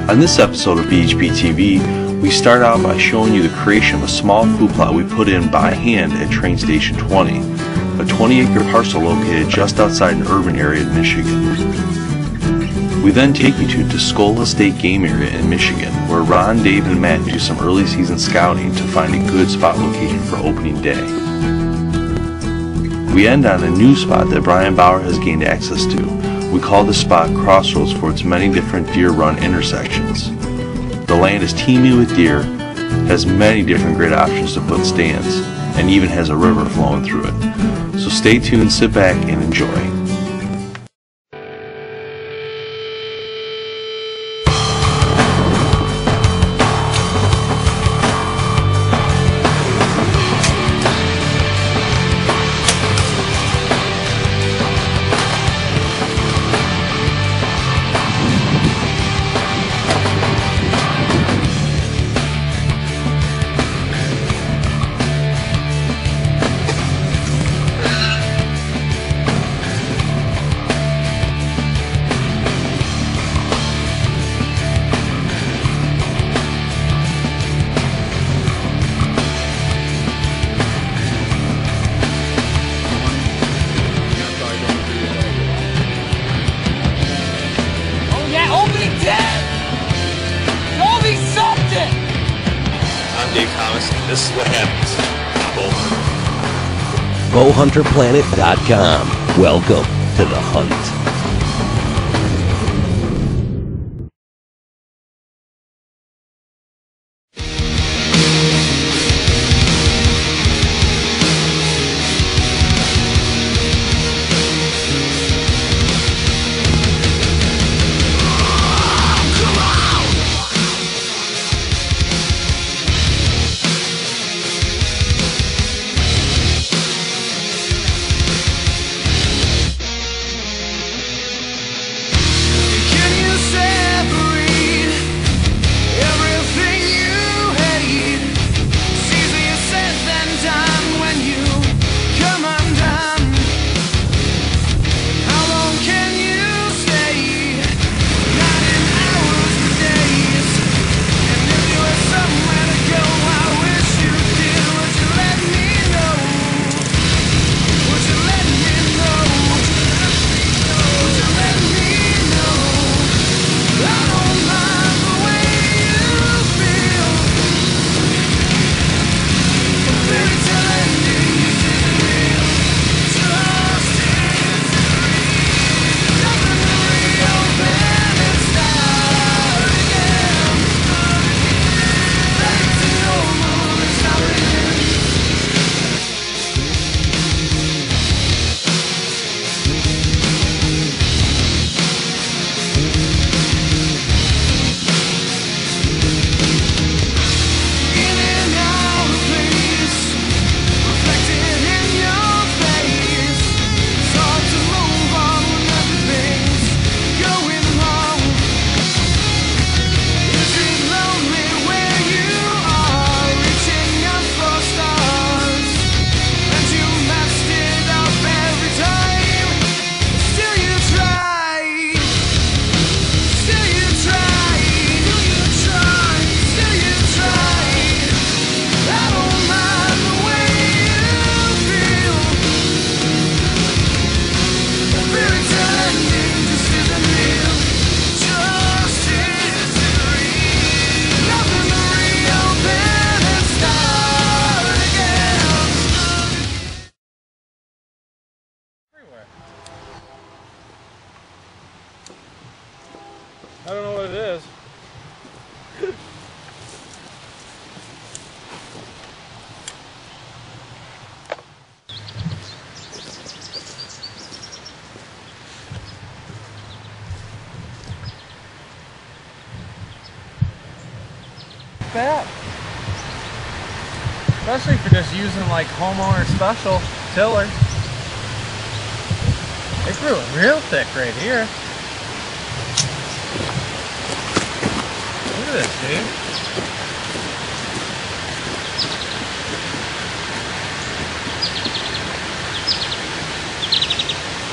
On this episode of BHPTV, we start out by showing you the creation of a small food plot we put in by hand at Train Station 20, a 20-acre parcel located just outside an urban area in Michigan. We then take you to Tuscola State Game Area in Michigan, where Ron, Dave, and Matt do some early season scouting to find a good spot location for opening day. We end on a new spot that Brian Bauer has gained access to. We call the spot Crossroads for its many different deer run intersections. The land is teeming with deer, has many different great options to put stands, and even has a river flowing through it. So stay tuned, sit back, and enjoy. This is what happens. Bowhunterplanet.com. Welcome to the hunt. I don't know what it is. That. Especially for just using like homeowner special tiller. It grew real thick right here. Look at this, dude.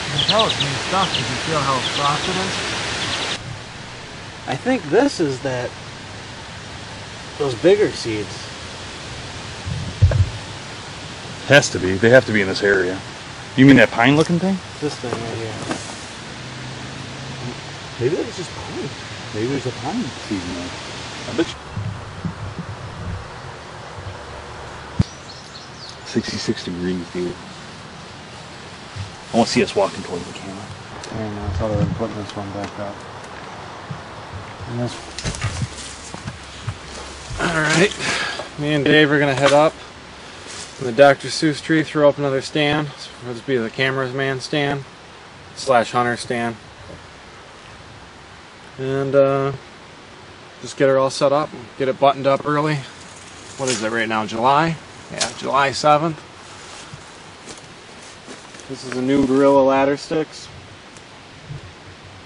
You can tell it's new stuff because you feel how soft it is. I think this is those bigger seeds. Has to be. They have to be in this area. You mean that pine looking thing? This thing right here. Maybe that was just pine. Maybe there's a pine seed in there. I bet you. 66 degrees, dude. I want to see us walking towards the camera. I know, that's how they're putting this one back up. And this... Alright, me and Dave are going to head up in the Dr. Seuss tree, throw up another stand. This will be the cameraman stand / hunter stand. And just get her all set up, get it buttoned up early. What is it right now, July? Yeah, July 7th. This is a new Gorilla ladder sticks.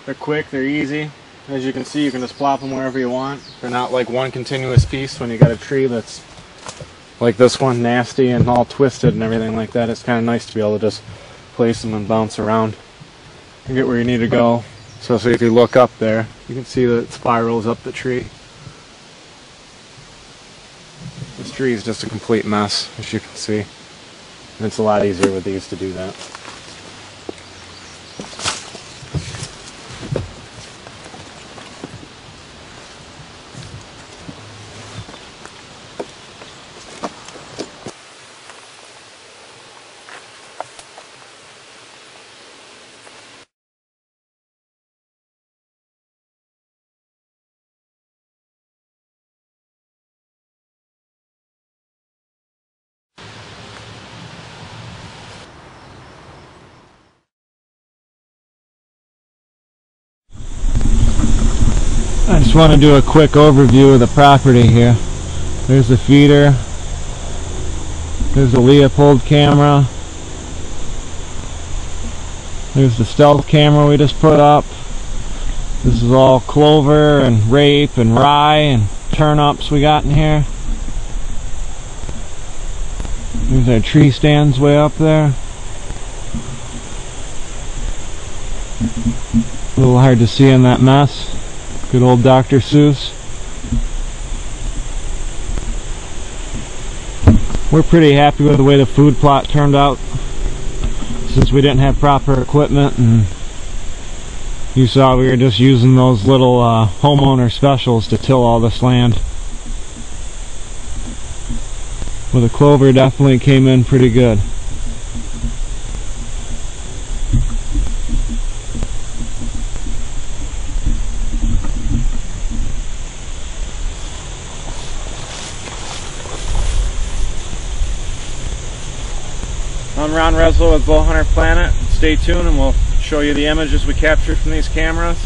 They're quick, they're easy. As you can see, you can just plop them wherever you want. They're not like one continuous piece when you got a tree that's like this one, nasty and all twisted and everything like that. It's kind of nice to be able to just place them and bounce around and get where you need to go. So if you look up there, you can see that it spirals up the tree. This tree is just a complete mess, as you can see. And it's a lot easier with these to do that. I just want to do a quick overview of the property here. There's the feeder. There's the Leopold camera. There's the stealth camera we just put up. This is all clover and rape and rye and turnips we got in here. There's our tree stands way up there. A little hard to see in that mess. Good old Dr. Seuss. We're pretty happy with the way the food plot turned out, since we didn't have proper equipment, and you saw we were just using those little homeowner specials to till all this land. Well, the clover definitely came in pretty good. I'm Ron Reslow with Bowhunter Planet. Stay tuned and we'll show you the images we captured from these cameras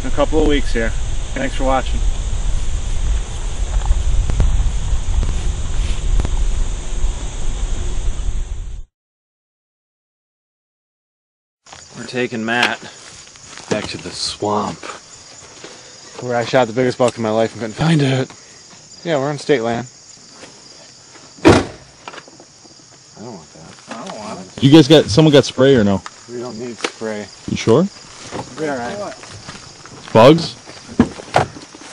in a couple of weeks here. Thanks for watching. We're taking Matt back to the swamp, where I shot the biggest buck in my life and couldn't find it. Yeah, we're on state land. I don't want that. I don't want it. You guys got, someone got spray or no? We don't need spray. You sure? We'll be alright. Bugs?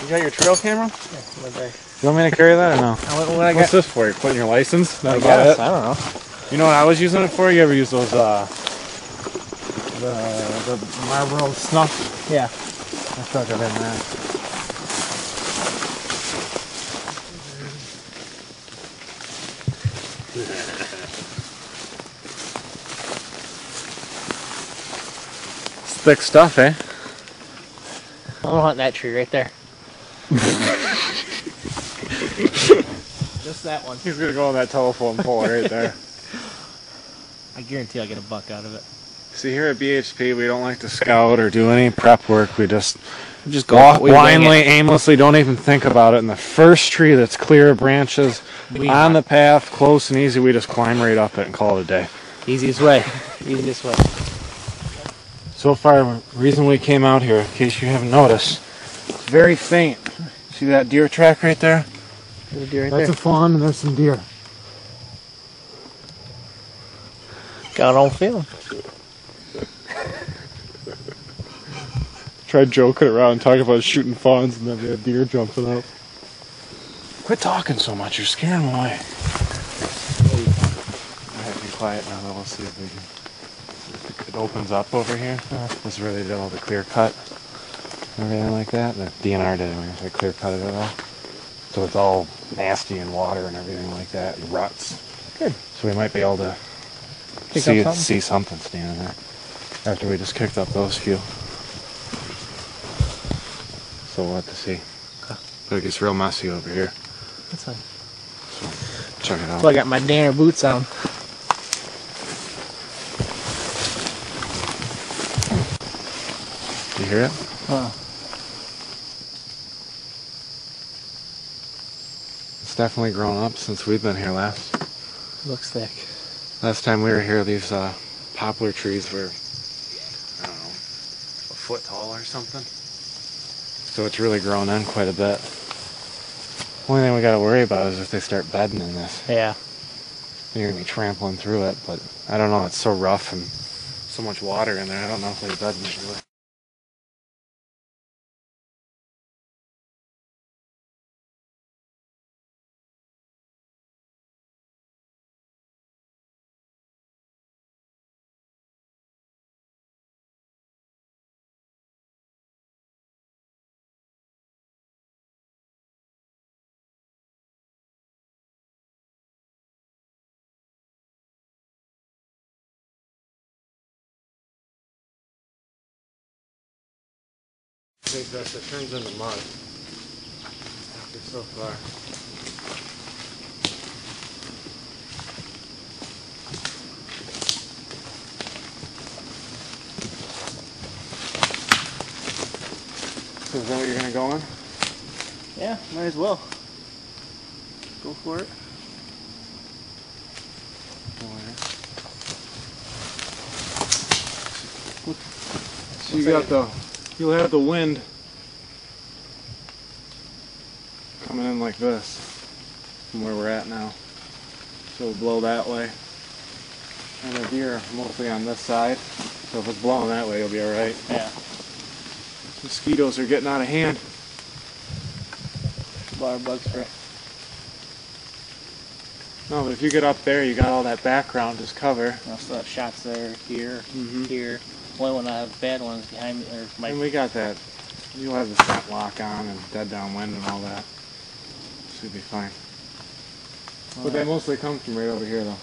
You got your trail camera? Yeah, you want me to carry that or no? What's this for? You're putting your license? That about it? I don't know. You know what I was using it for? You ever use those, the Marlboro snuff? Yeah. I stuck it in that. It's thick stuff, eh? I'm hunting that tree right there. Just that one. He's gonna go on that telephone pole right there. I guarantee I'll get a buck out of it. See, here at BHP, we don't like to scout or do any prep work. We just go walk blindly, aimlessly, don't even think about it. And the first tree that's clear of branches, on the path, close and easy, we just climb right up it and call it a day. Easiest way. Easiest way. So far, the reason we came out here, in case you haven't noticed, it's very faint. See that deer track right there? There's a deer right That's there. a fawn and there's some deer. Got on film. Tried joking around, talking about shooting fawns, and then we had deer jumping out. Quit talking so much, you're scaring them away. Alright, be quiet now, though. We'll see if we can. It opens up over here. This is where they did all the clear cut. Everything like that. The DNR didn't actually clear cut it at all. So it's all nasty and water and everything like that, ruts. Good. So we might be able to see something standing there after we just kicked up those few. So we'll have to see. Okay. But it gets real messy over here. That's fine. So check it out. So I got my Danner boots on. You hear it? It's definitely grown up since we've been here last. Looks thick. Last time we were here, these poplar trees were, I don't know, a foot tall or something. So it's really grown in quite a bit. Only thing we got to worry about is if they start bedding in this. Yeah. You're going to be trampling through it, but I don't know, it's so rough and so much water in there, I don't know if they bed through it. I think that it turns into mud after so far. So is that what you're going to go in? Yeah, might as well. Go for it. So you got you'll have the wind coming in like this from where we're at now. So it'll blow that way. And the deer are mostly on this side. So if it's blowing that way, you'll be alright. Yeah. Mosquitoes are getting out of hand. Bauer bug spray. No, but if you get up there, you got all that background as cover. I still have shots there, here, Mhm. here. Only one I have bad ones behind me, or my. And we got that. You'll have the scent lock on and dead downwind and all that. Should be fine. But they mostly come from right over here, though.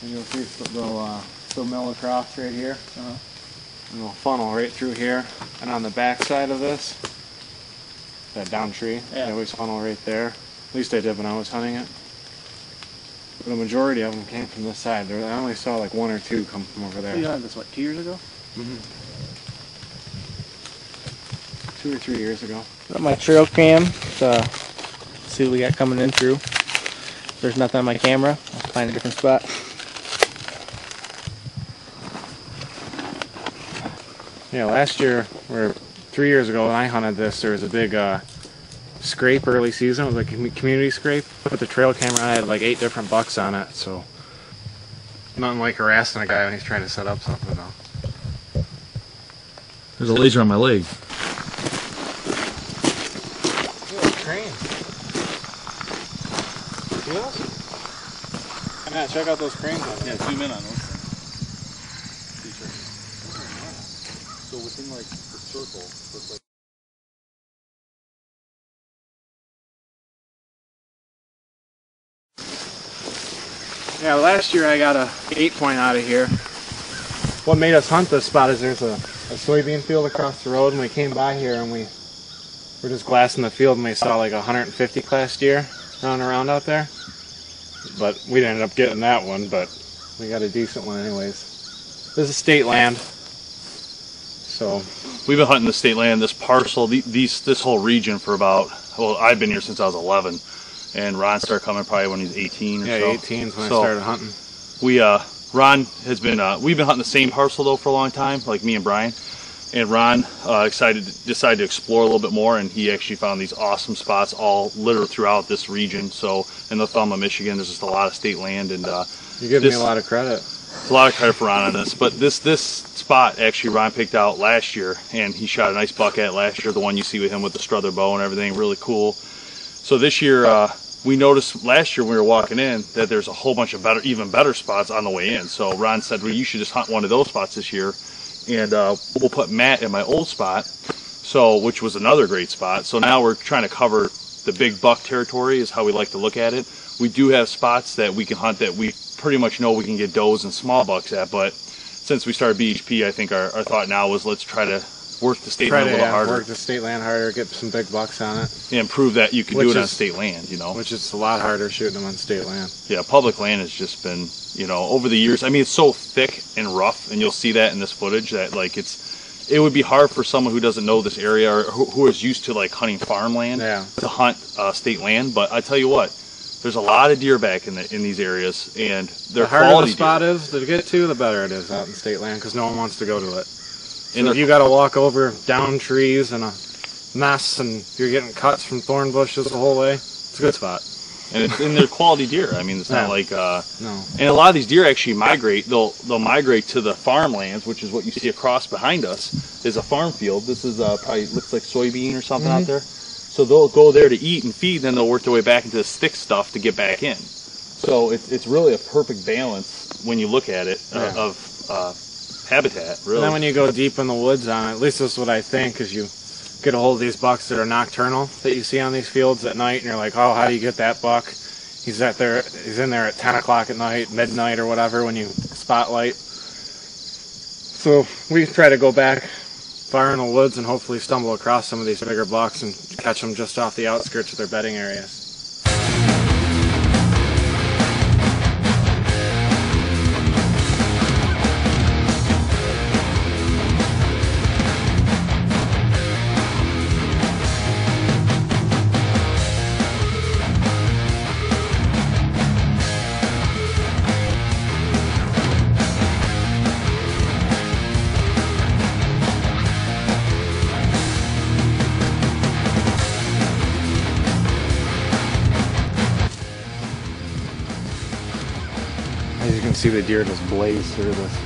And you'll see they'll mill across right here. And they'll funnel right through here. And on the back side of this, that down tree, Yeah. they always funnel right there. At least they did when I was hunting it. But a majority of them came from this side. I only saw like one or two come from over there. You hunted this, what, 2 years ago? Mm-hmm. 2 or 3 years ago. Got my trail cam to see what we got coming in through. If there's nothing on my camera, I'll find a different spot. Yeah, last year, or 3 years ago when I hunted this, there was a big scrape early season. It was like a community scrape. Put the trail camera on, I had like 8 different bucks on it, so nothing like harassing a guy when he's trying to set up something though. There's a laser on my leg. Crane. See those? Yeah, check out those cranes on there. Yeah, zoom in on those. So within like the circle, it's like. Yeah, last year I got a 8-point out of here. What made us hunt this spot is there's a soybean field across the road, and we came by here and we were just glassing the field and we saw like a 150 class deer running around out there. But we didn't end up getting that one, but we got a decent one anyways. This is state land. So We've been hunting the state land, this parcel, this whole region for about, well, I've been here since I was 11. And Ron started coming probably when he was 18 or so. yeah, 18 is when I started hunting. Ron has been, we've been hunting the same parcel though for a long time, like me and Brian. And Ron decided to explore a little bit more, and he actually found these awesome spots all littered throughout this region. So in the thumb of Michigan, there's just a lot of state land, and You give me a lot of credit. It's a lot of credit for Ron on this, but this spot actually Ron picked out last year, and he shot a nice buck at last year, the one you see with him with the Struther bow and everything, really cool. So this year, we noticed last year when we were walking in that there's a whole bunch of even better spots on the way in. So Ron said, well, you should just hunt one of those spots this year, and we'll put Matt in my old spot, which was another great spot. So now we're trying to cover the big buck territory is how we like to look at it. We do have spots that we can hunt that we pretty much know we can get does and small bucks at, but since we started BHP, I think our thought now was let's try to work the state land a little harder. Work the state land harder, get some big bucks on it. And prove that you can do it on state land, you know. Which is a lot harder shooting them on state land. Yeah, public land has just been, you know, over the years, I mean, it's so thick and rough, and you'll see that in this footage, that like it would be hard for someone who doesn't know this area or who is used to like hunting farmland to hunt state land. But I tell you what, there's a lot of deer back in these areas, and they're the harder quality the spot deer. is to get to, the better it is out in state land because no one wants to go to it. So And if you got to walk over down trees and a mess, and you're getting cuts from thorn bushes the whole way, it's a good spot. And they're quality deer. I mean, it's not like no. And a lot of these deer actually migrate. They'll migrate to the farmlands, which is what you see across behind us is a farm field. This is probably looks like soybean or something out there. So they'll go there to eat and feed, then they'll work their way back into this thick stuff to get back in. So it's really a perfect balance when you look at it of habitat. Really. And then when you go deep in the woods on it, at least that's what I think, is you get a hold of these bucks that are nocturnal that you see on these fields at night, and you're like, oh, how do you get that buck? He's in there at 10 o'clock at night, midnight or whatever, when you spotlight. So we try to go back far in the woods and hopefully stumble across some of these bigger bucks and catch them just off the outskirts of their bedding areas. As you can see, the deer just blaze through this.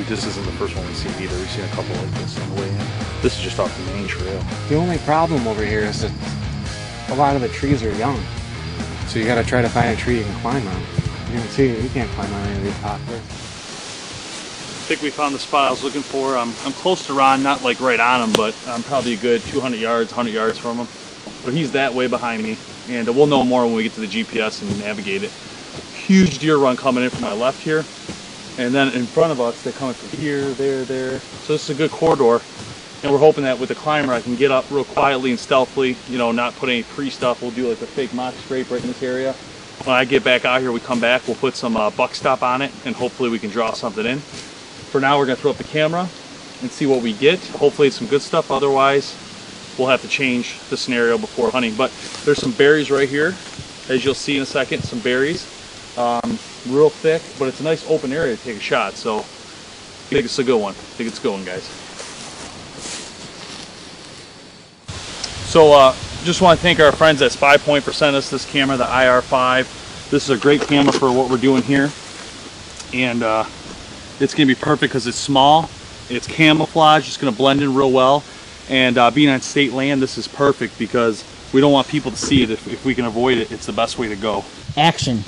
This isn't the first one we've seen either. We've seen a couple like this on the way in. This is just off the main trail. The only problem over here is that a lot of the trees are young. So you gotta try to find a tree you can climb on. You can see, you can't climb on any of these poplars. I think we found the spot I was looking for. I'm close to Ron, not like right on him, but I'm probably a good 200 yards, 100 yards from him. But he's that way behind me, and we'll know more when we get to the GPS and navigate it. Huge deer run coming in from my left here, and then in front of us they're coming from here, there. So this is a good corridor, and we're hoping that with the climber I can get up real quietly and stealthily, you know, not put any pre-stuff. We'll do like a fake mock scrape right in this area. When I get back out here, we come back, we'll put some buck stop on it, and hopefully we can draw something in. For now, we're gonna throw up the camera and see what we get. Hopefully it's some good stuff, otherwise we'll have to change the scenario before hunting. But there's some berries right here, as you'll see in a second, some berries. Real thick, but it's a nice open area to take a shot, so I think it's a good one. I think it's a good one, guys. So just want to thank our friends at Spy Point for sending us this camera, the IR5. This is a great camera for what we're doing here, and it's going to be perfect because it's small, it's camouflage, it's going to blend in real well, and being on state land, this is perfect because we don't want people to see it. If we can avoid it, it's the best way to go. Action.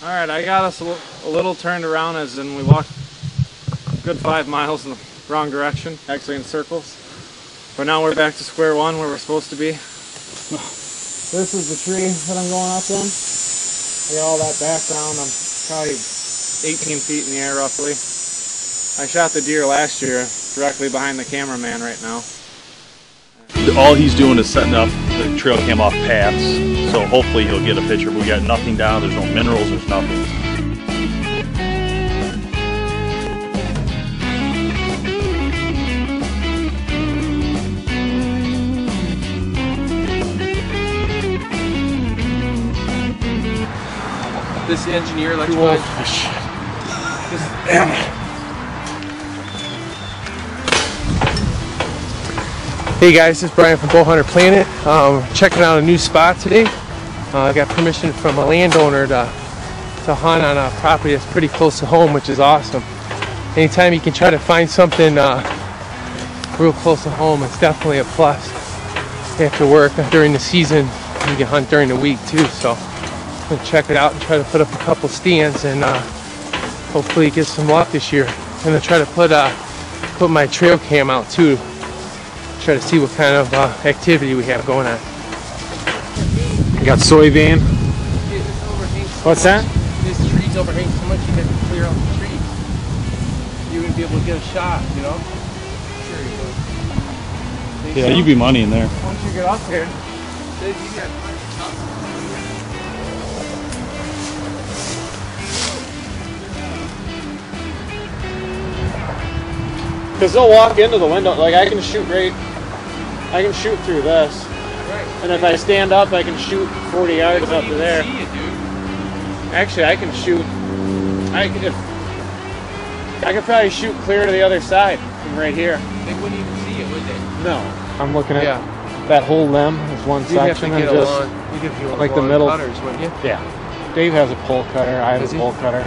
All right, I got us a little turned around, as in we walked a good 5 miles in the wrong direction, actually in circles. But now we're back to square one where we're supposed to be. This is the tree that I'm going up in. I got all that background. I'm probably 18 feet in the air roughly. I shot the deer last year directly behind the cameraman right now. All he's doing is setting up the trail cam off paths, so hopefully he'll get a picture. We got nothing down, there's no minerals, there's nothing. This engineer let you Hey guys, this is Brian from Bowhunter Planet. Checking out a new spot today. I got permission from a landowner to to hunt on a property that's pretty close to home, which is awesome. Anytime you can try to find something real close to home, it's definitely a plus. You have to work during the season, you can hunt during the week too, so I'm gonna check it out and try to put up a couple stands and hopefully get some luck this year. I'm gonna try to put my trail cam out too, try to see what kind of activity we have going on. You got soybean. What's that? These trees overhang so much you have to clear out the trees. You wouldn't be able to get a shot, you know? Sure you would. Yeah, you'd be money in there. Once you get up here. Because they'll walk into the window, like I can shoot through this. And if I stand up, I can shoot 40 yards up to there. Actually, I can shoot, I could probably shoot clear to the other side from right here. They wouldn't even see it, would they? No. I'm looking at that whole limb is one section and just like the middle. Cutters, wouldn't you? Yeah. Dave has a pole cutter, I have a pole cutter.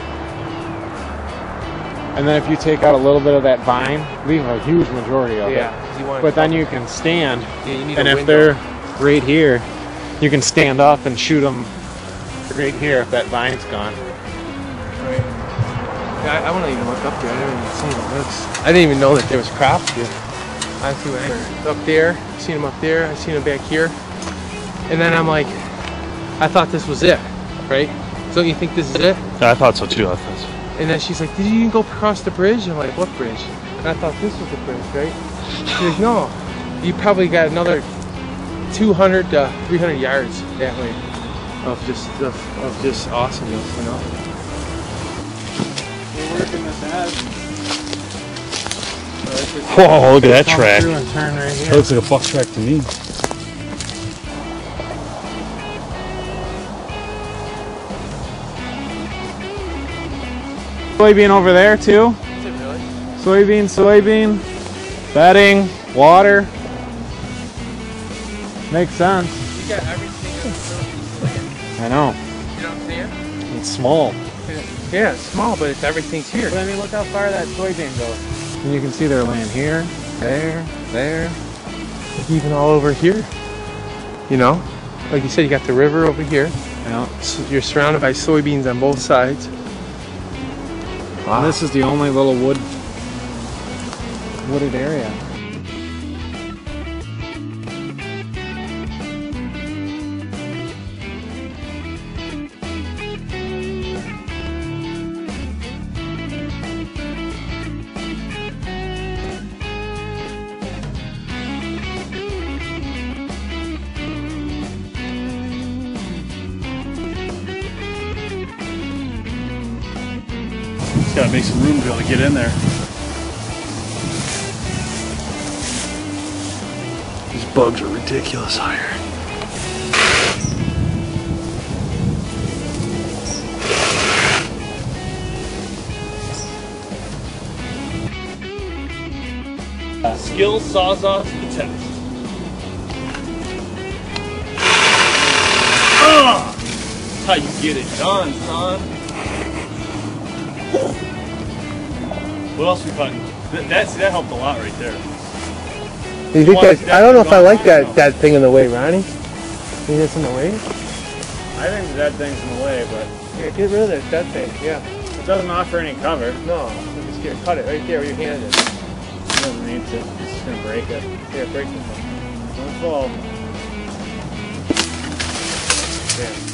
And then if you take out a little bit of that vine, leave a huge majority of it. But then you can stand, and if they're right here, you can stand up and shoot them right here if that vine's gone. Right. Yeah, I want to even look up there. I didn't even see them. I didn't even know that there was crops here. I see what up there. I seen them up there. I seen them back here. And then I'm like, I thought this was it, right? Don't you think this is it? Yeah, I thought so too. And then she's like, did you even go across the bridge? I'm like, what bridge? And I thought this was the bridge, right? She's like, no. You probably got another 200 to 300 yards that way of just awesomeness, you know? We're working this out. Whoa, look at that track. And turn right here. That looks like a buck track to me. Soybean over there too. Is it really? Soybean, bedding, water. Makes sense. You got everything in the land. I know. You know what I'm saying? It's small. Yeah, it's small, but everything's here. But I mean, look how far that soybean goes. And you can see their land here, there. Even all over here. You know? Like you said, you got the river over here. Yeah. So you're surrounded by soybeans on both sides. Wow. And this is the only little wooded area. Gotta make some room to be able to get in there. These bugs are ridiculous higher. Skill sawzall to the test. That's how you get it done, son. What else we cutting? That helped a lot right there. You think that? I don't know if I like that thing in the way, Ronnie. Think that's in the way? I think the dead thing's in the way, but Yeah, get rid of that dead thing. Yeah. it doesn't offer any cover. No, just cut it right there where your hand is. It doesn't need to. It's just gonna break it. Yeah, break it. Don't fall. Yeah.